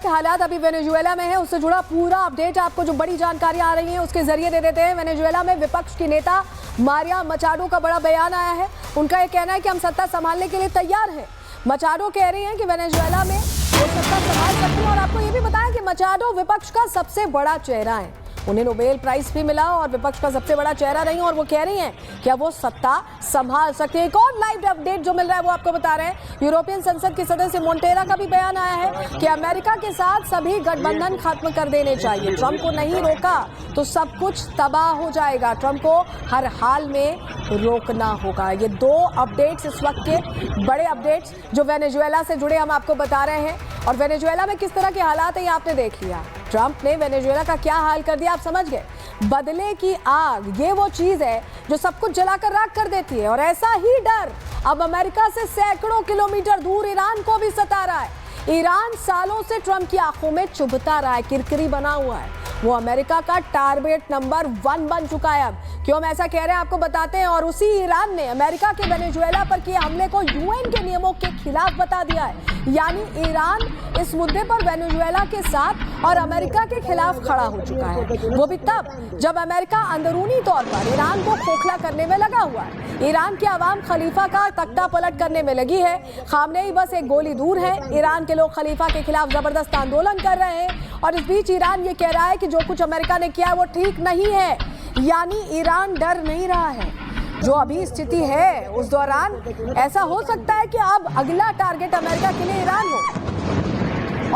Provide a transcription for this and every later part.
के हालात अभी वेनेजुएला में है, उससे जुड़ा पूरा अपडेट आपको जो बड़ी जानकारी आ रही है उसके जरिए दे देते हैं। वेनेजुएला में विपक्ष की नेता मारिया मचाडो का बड़ा बयान आया है। उनका ये कहना है कि हम सत्ता संभालने के लिए तैयार हैं। मचाडो कह रही हैं कि वेनेजुएला में वो सत्ता संभाल सकती है। और आपको ये भी बताया कि मचाडो विपक्ष का सबसे बड़ा चेहरा है, उन्हें नोबेल प्राइज भी मिला और विपक्ष का सबसे बड़ा चेहरा रही और वो कह रही हैं कि अब वो सत्ता संभाल सकती है। एक और लाइव अपडेट जो मिल रहा है वो आपको बता रहे हैं। यूरोपियन संसद के सदस्य मोंटेरा का भी बयान आया है कि अमेरिका के साथ सभी गठबंधन खत्म कर देने चाहिए। ट्रंप को नहीं रोका तो सब कुछ तबाह हो जाएगा। ट्रंप को हर हाल में रोकना होगा। ये दो अपडेट्स इस वक्त के बड़े अपडेट्स जो वेनेजुएला से जुड़े हम आपको बता रहे हैं। और वेनेजुएला में किस तरह के हालात है ये आपने देख लिया। ट्रंप ने वेनेजुएला का क्या हाल कर दिया आप समझ गए। बदले की आग ये वो चीज है जो सब कुछ जलाकर राख कर देती है। और ऐसा ही डर अब अमेरिका से सैकड़ों किलोमीटर दूर ईरान को भी सता रहा है। ईरान सालों से ट्रंप की आंखों में चुभता रहा है, किरकिरी बना हुआ है। वो अमेरिका का टारगेट नंबर 1 बन चुका है। अब क्यों हम ऐसा कह रहे हैं आपको बताते हैं। और उसी ईरान ने अमेरिका के वेनेजुएला पर किए हमले को यूएन के नियमों के खिलाफ बता दिया है। यानी ईरान इस मुद्दे पर वेनेजुएला के साथ और अमेरिका के खिलाफ खड़ा हो चुका है। वो भी तब जब अमेरिका अंदरूनी तौर पर ईरान को खोखला करने में लगा हुआ है। ईरान की आवाम खलीफा का तख्ता पलट करने में लगी है। खामनेई बस एक गोली दूर है। ईरान के लोग खलीफा के खिलाफ जबरदस्त आंदोलन कर रहे हैं। और इस बीच ईरान ये कह रहा है कि जो कुछ अमेरिका ने किया वो ठीक नहीं है। यानी ईरान डर नहीं रहा है। जो अभी स्थिति है उस दौरान ऐसा हो सकता है कि अब अगला टारगेट अमेरिका के लिए ईरान हो।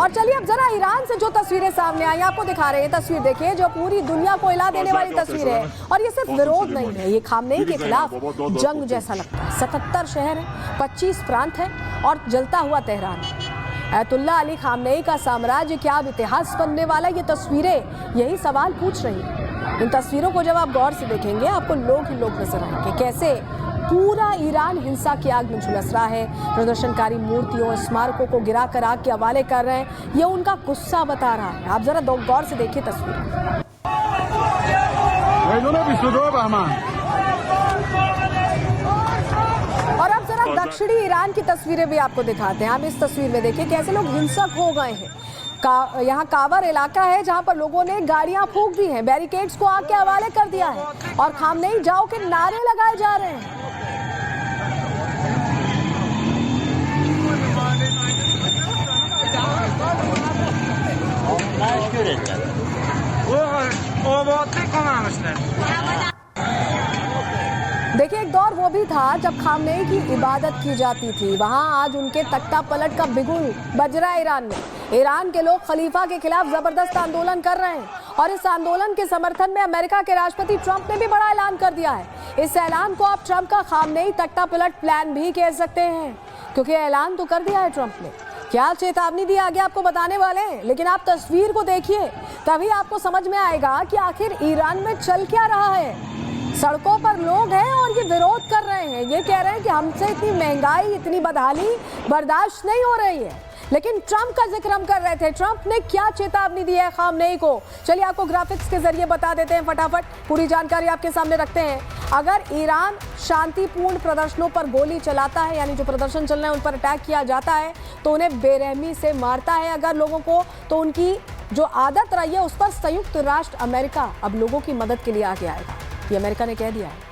और चलिए अब जरा ईरान से जो तस्वीरें सामने आई आपको दिखा रहे हैं। तस्वीर देखिए जो पूरी दुनिया को हिला देने वाली तस्वीर है। और ये सिर्फ विरोध नहीं है, ये खामनेई के खिलाफ जंग जैसा लगता है। 77 शहर हैं, 25 प्रांत हैं और जलता हुआ तेहरान है। अयतुल्ला अली खामनेई का साम्राज्य क्या अब इतिहास बनने वाला। ये तस्वीरें यही सवाल पूछ रही हैं। इन तस्वीरों को जब आप गौर से देखेंगे आपको लोग ही लोग नजर आएंगे। कैसे पूरा ईरान हिंसा की आग में झुलस रहा है। प्रदर्शनकारी मूर्तियों स्मारकों को गिराकर आग के हवाले कर रहे हैं। ये उनका गुस्सा बता रहा है। आप जरा गौर से देखिए तस्वीर। और अब जरा दक्षिणी ईरान की तस्वीरें भी आपको दिखाते हैं। आप इस तस्वीर में देखिए कैसे लोग हिंसक हो गए हैं। यहाँ कावर इलाका है जहाँ पर लोगों ने गाड़ियां फूंक दी हैं, बैरिकेड्स को आग के हवाले कर दिया है और खामनेई जाओ के नारे लगाए जा रहे हैं। देखिए एक दौर वो भी था जब खामनेई की इबादत की जाती थी। वहाँ आज उनके तख्ता पलट का बिगुल बज रहा है ईरान में। ईरान के लोग खलीफा के खिलाफ जबरदस्त आंदोलन कर रहे हैं। और इस आंदोलन के समर्थन में अमेरिका के राष्ट्रपति ट्रंप ने भी बड़ा ऐलान कर दिया है। इस ऐलान को आप ट्रंप का खामनेई तख्ता पलट प्लान भी कह सकते हैं, क्योंकि ऐलान तो कर दिया है ट्रंप ने। क्या चेतावनी दी आगे आपको बताने वाले हैं, लेकिन आप तस्वीर को देखिए तभी आपको समझ में आएगा कि आखिर ईरान में चल क्या रहा है। सड़कों पर लोग हैं और ये विरोध कर रहे हैं। ये कह रहे हैं कि हमसे इतनी महंगाई, इतनी बदहाली बर्दाश्त नहीं हो रही है। लेकिन ट्रंप का जिक्र हम कर रहे थे। ट्रंप ने क्या चेतावनी दी है खामनेई को, चलिए आपको ग्राफिक्स के जरिए बता देते हैं। फटाफट पूरी जानकारी आपके सामने रखते हैं। अगर ईरान शांतिपूर्ण प्रदर्शनों पर गोली चलाता है, यानी जो प्रदर्शन चल रहे हैं उन पर अटैक किया जाता है, तो उन्हें बेरहमी से मारता है अगर लोगों को, तो उनकी जो आदत रही है उस पर संयुक्त राष्ट्र अमेरिका अब लोगों की मदद के लिए आगे आएगा। ये अमेरिका ने कह दिया है।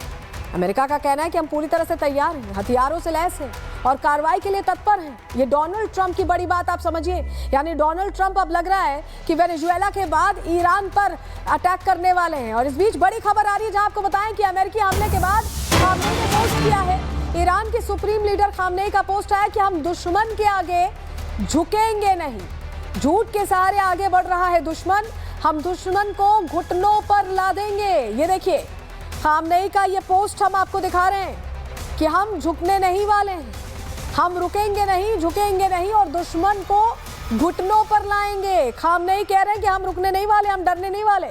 अमेरिका का कहना है कि हम पूरी तरह से तैयार हैं, हथियारों से लैस हैं और कार्रवाई के लिए तत्पर हैं। ये डोनाल्ड ट्रंप की बड़ी बात आप समझिए। यानी डोनाल्ड ट्रंप अब लग रहा है कि वेनेजुएला के बाद ईरान पर अटैक करने वाले हैं। और इस बीच बड़ी खबर आ रही है जहां आपको बताएं कि अमेरिकी हमले के बाद खामनेई ने पोस्ट किया है। ईरान के सुप्रीम लीडर खामनेई का पोस्ट आया कि हम दुश्मन के आगे झुकेंगे नहीं। झूठ के सहारे आगे बढ़ रहा है दुश्मन, हम दुश्मन को घुटनों पर ला देंगे। ये देखिए खामनेई का ये पोस्ट हम आपको दिखा रहे हैं कि हम झुकने नहीं वाले हैं, हम रुकेंगे नहीं, झुकेंगे नहीं और दुश्मन को घुटनों पर लाएंगे। खामनेई कह रहे हैं कि हम रुकने नहीं वाले, हम डरने नहीं वाले।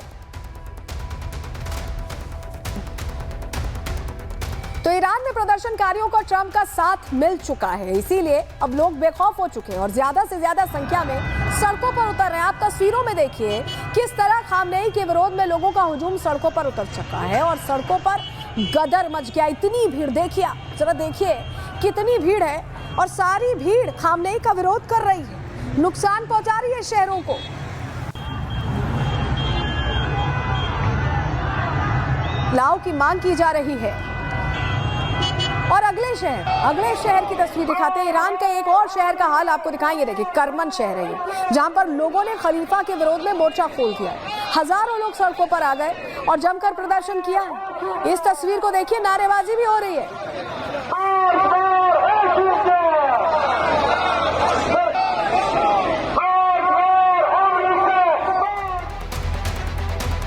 तो ईरान में प्रदर्शनकारियों को ट्रंप का साथ मिल चुका है, इसीलिए अब लोग बेखौफ हो चुके हैं और ज्यादा से ज्यादा संख्या में सड़कों पर उतर रहे हैं। आप तस्वीरों में देखिए किस तरह खामनेई के विरोध में लोगों का हुजूम सड़कों पर उतर चुका है और सड़कों पर गदर मच गया। इतनी भीड़ देखिए, आप जरा देखिए कितनी भीड़ है और सारी भीड़ खामनेई का विरोध कर रही है। नुकसान पहुंचा रही है शहरों को। लाओ की मांग की जा रही है। और अगले शहर की तस्वीर दिखाते हैं। ईरान का एक और शहर का हाल आपको दिखाएंगे। देखिए, करमन शहर है ये, जहां पर लोगों ने खलीफा के विरोध में मोर्चा खोल दिया। हजारों लोग सड़कों पर आ गए और जमकर प्रदर्शन किया है। इस तस्वीर को देखिए, नारेबाजी भी हो रही है।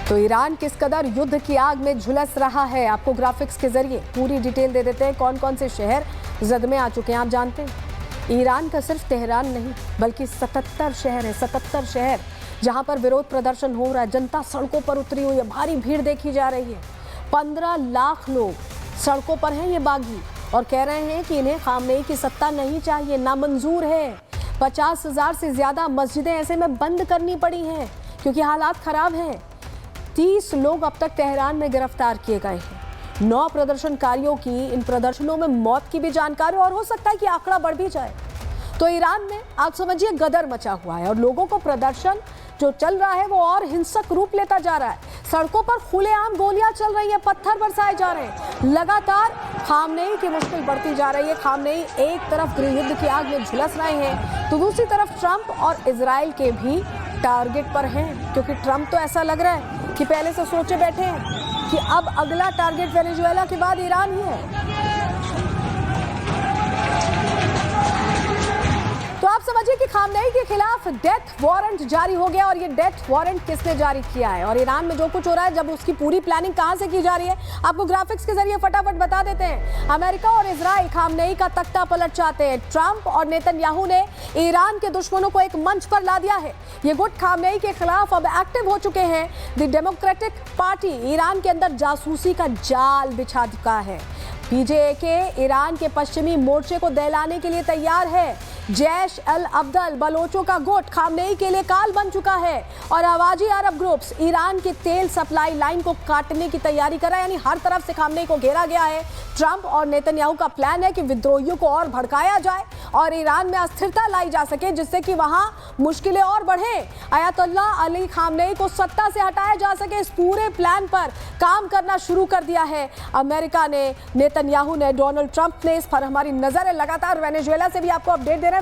तो ईरान किस कदर युद्ध की आग में झुलस रहा है, आपको ग्राफिक्स के जरिए पूरी डिटेल दे देते हैं। कौन कौन से शहर जद में आ चुके हैं आप जानते हैं। ईरान का सिर्फ तेहरान नहीं, बल्कि 77 शहर है, 77 शहर जहां पर विरोध प्रदर्शन हो रहा है। जनता सड़कों पर उतरी हुई है, भारी भीड़ देखी जा रही है। 15 लाख लोग सड़कों पर हैं ये बागी, और कह रहे हैं कि इन्हें खामनेई की सत्ता नहीं चाहिए, नामंजूर है। 50,000 से ज्यादा मस्जिदें ऐसे में बंद करनी पड़ी हैं क्योंकि हालात खराब हैं। 30 लोग अब तक तेहरान में गिरफ्तार किए गए हैं। 9 प्रदर्शनकारियों की इन प्रदर्शनों में मौत की भी जानकारी, और हो सकता है कि आंकड़ा बढ़ भी जाए। तो ईरान में आप समझिए गदर मचा हुआ है, और लोगों को प्रदर्शन जो चल रहा है वो और हिंसक रूप लेता जा रहा है। सड़कों पर खुलेआम गोलियां चल रही हैं, पत्थर बरसाए जा रहे हैं। लगातार खामनेई की मुश्किल बढ़ती जा रही है। खामनेई एक तरफ गृह युद्ध की आग में झुलस रहे हैं, तो दूसरी तरफ ट्रंप और इजराइल के भी टारगेट पर हैं, क्योंकि ट्रंप तो ऐसा लग रहा है कि पहले से सोचे बैठे हैं कि अब अगला टारगेट वेनेजुएला के बाद ईरान ही है। तो आप समझिए कि खामनेई के खिलाफ डेथ वारंट जारी हो गया, और ये डेथ वारंट किसने जारी किया है, और ईरान में जो कुछ हो रहा है, जब उसकी पूरी प्लानिंग कहां से की जा रही है, आपको ग्राफिक्स के जरिए फटाफट बता देते हैं। अमेरिका और इजराइल खामनेई का तख्ता पलट चाहते हैं। ट्रंप और नेतन्याहू ने ईरान के दुश्मनों को एक मंच पर ला दिया है। ये गुट खामनेई के खिलाफ अब एक्टिव हो चुके हैं। द डेमोक्रेटिक पार्टी ईरान के अंदर जासूसी का जाल बिछा चुका है। पीजेके ईरान के पश्चिमी मोर्चे को दहलाने के लिए तैयार है। जैश अल अब्दल बलोचों का गुट खामनेई के लिए काल बन चुका है, और आवाजी अरब ग्रुप्स ईरान की तेल सप्लाई लाइन को काटने की तैयारी कर रहा है। यानी हर तरफ से खामनेई को घेरा गया है। ट्रंप और नेतन्याहू का प्लान है कि विद्रोहियों को और भड़काया जाए और ईरान में अस्थिरता लाई जा सके, जिससे कि वहां मुश्किलें और बढ़े, अयतुल्ला अली खामनेई को सत्ता से हटाया जा सके। इस पूरे प्लान पर काम करना शुरू कर दिया है अमेरिका ने, नेतन्याहू ने, डोनाल्ड ट्रंप ने। इस पर हमारी नजर है लगातार। वेनेजुएला से भी आपको अपडेट दे रहे हैं।